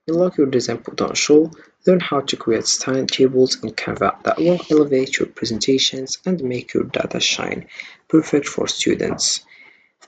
Unlock your design potential. Learn how to create stunning tables in Canva that will elevate your presentations and make your data shine. Perfect for students,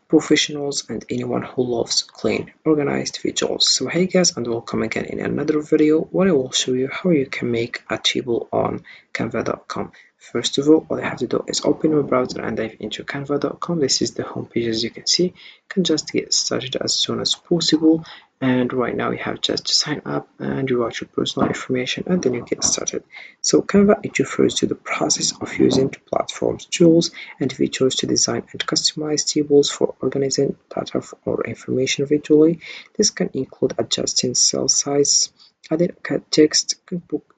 professionals, and anyone who loves clean, organized visuals. So hey guys, and welcome again in another video where I will show you how you can make a table on canva.com. First of all you have to do is open your browser and dive into canva.com. This is the homepage. As you can see, you can just get started as soon as possible, and right now you have just to sign up and you write your personal information and then you get started. So Canva, it refers to the process of using platforms, tools, and features to design and customize tables for organizing data or information visually. This can include adjusting cell size, adding text,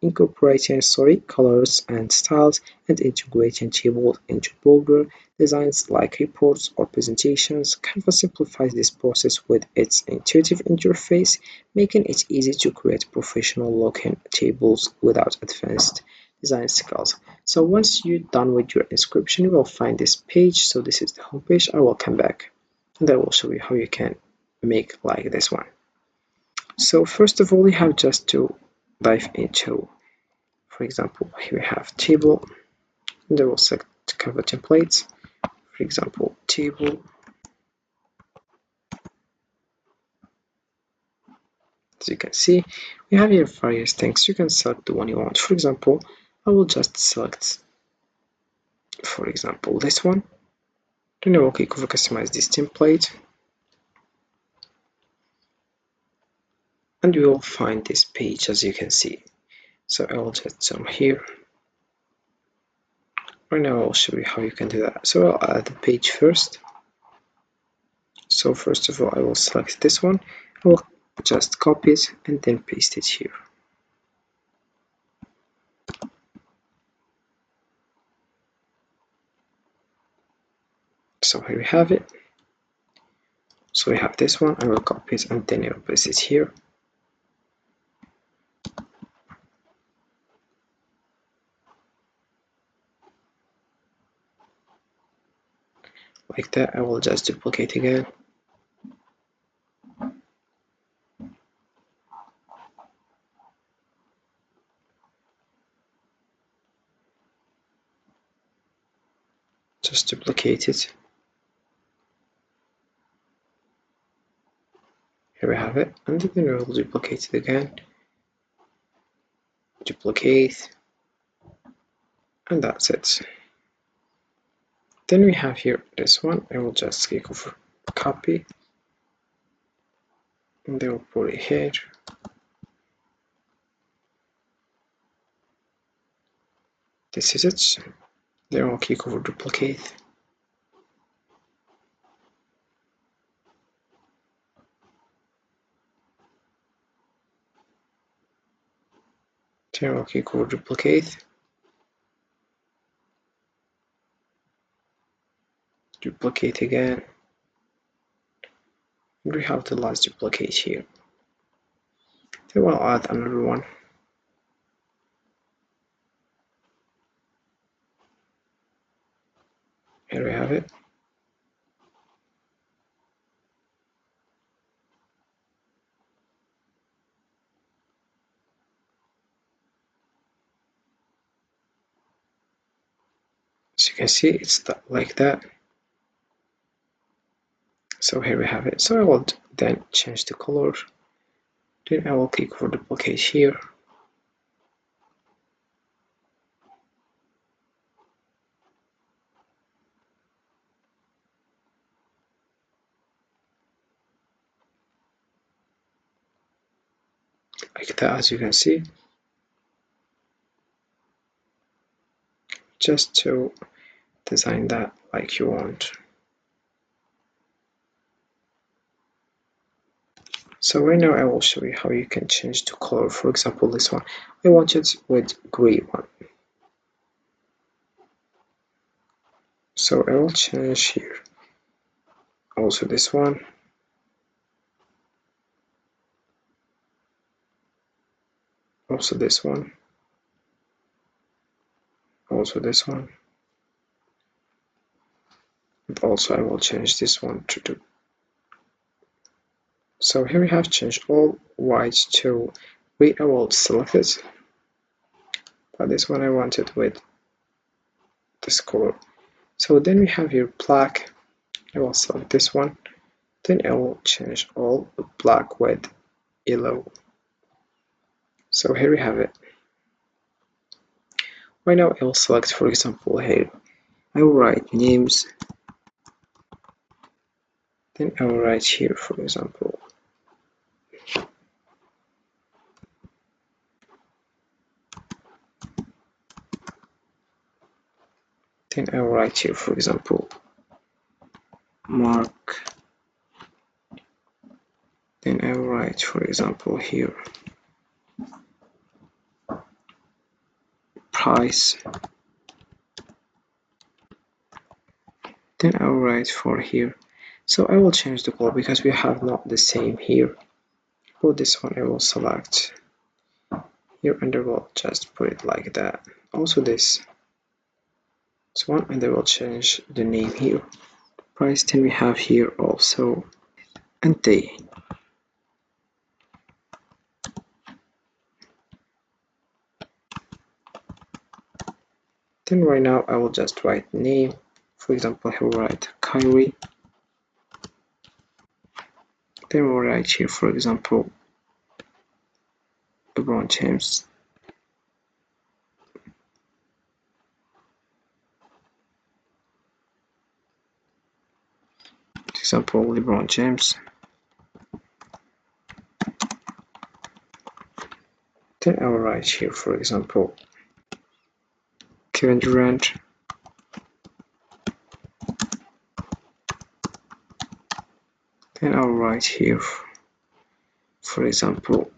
incorporating colors and styles, and integrating tables into broader designs like reports or presentations. Canva simplifies this process with its intuitive interface, making it easy to create professional-looking tables without advanced design skills. So once you're done with your inscription, you will find this page. So this is the home page. I will come back and I will show you how you can make like this one. So first of all, you have just to dive into, for example, here we have table, and I will select Canva templates. For example, table. As you can see, we have here various things. You can select the one you want. For example, I will just select, for example, this one. Then I will click over customize this template, and we will find this page. As you can see, so I will just zoom here. Right now I will show you how you can do that. So I'll add the page first. So first of all, I will select this one. I will just copy it and then paste it here. So here we have it. So we have this one. I will copy it and then I will paste it here. Like that. I will just duplicate again. Just duplicate it. Here we have it, and then we'll duplicate it again. Duplicate, and that's it. Then we have here this one. I will just click over copy, and then we'll put it here. This is it. Then we'll click over duplicate. Then we'll click over duplicate. Duplicate again. And we have the last duplicate here. Then we'll add another one. Here we have it. As you can see, it's like that. So here we have it. So I will then change the color. Then I will click for duplicate here. Like that, as you can see. Just to design that like you want. So right now I will show you how you can change the color. For example, this one, I want it with gray one. So I will change here. Also this one. Also this one. Also this one. And also I will change this one to So here we have changed all white to gray. I will select it, but this one I want it with this color. So then we have here black. I will select this one. Then I will change all black with yellow. So here we have it. Right now I will select, for example, here I will write names. Then I will write here, for example, then I will write here, for example, Mark. Then I will write, for example, here price. Then I will write for here. So I will change the color because we have not the same here. For this one I will select here and I will just put it like that. Also this one, and I will change the name here. Price. Then we have here also and day. Then right now I will just write name. For example, I will write Kyrie. Then we'll write here, for example, LeBron James. For example, LeBron James. Then I will write here, for example, Kevin Durant. Then I will write here, for example,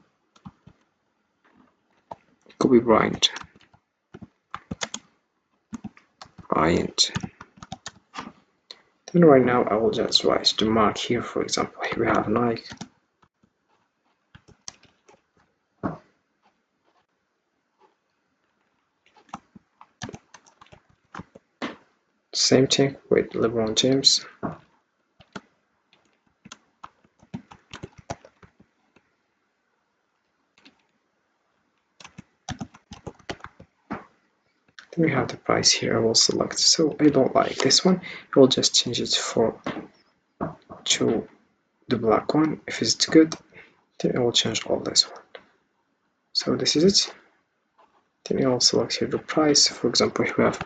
Kobe Bryant. Then right now I will just write the mark here. For example, here we have Nike. Same thing with LeBron James. Then we have the price here. I will select. So I don't like this one. I will just change it to the black one. If it's good, then I will change all this one. So this is it. Then I will select here the price. For example, here we have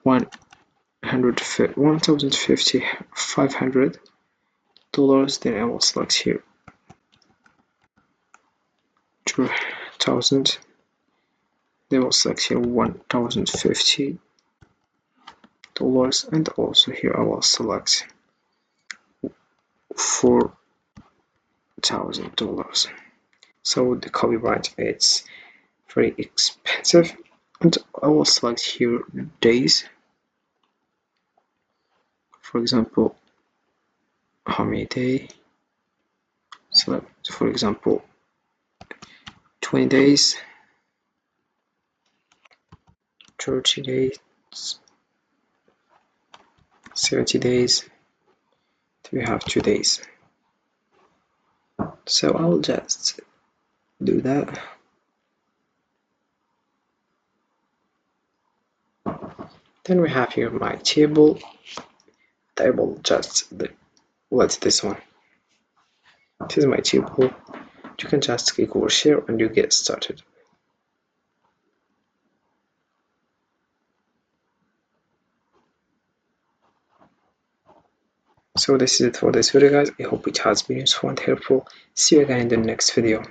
1,050, $500. Then I will select here 2,000. Then we'll select here $1,050, and also here I will select $4,000. So the copyright it's very expensive, and I will select here days. For example, how many days? Select, for example, 20 days, 30 days, 70 days. We have 2 days. So I'll just do that. Then we have here my table. I will just let this one. This is my table. You can just click over share and you get started. So this is it for this video, guys. I hope it has been useful and helpful. See you again in the next video.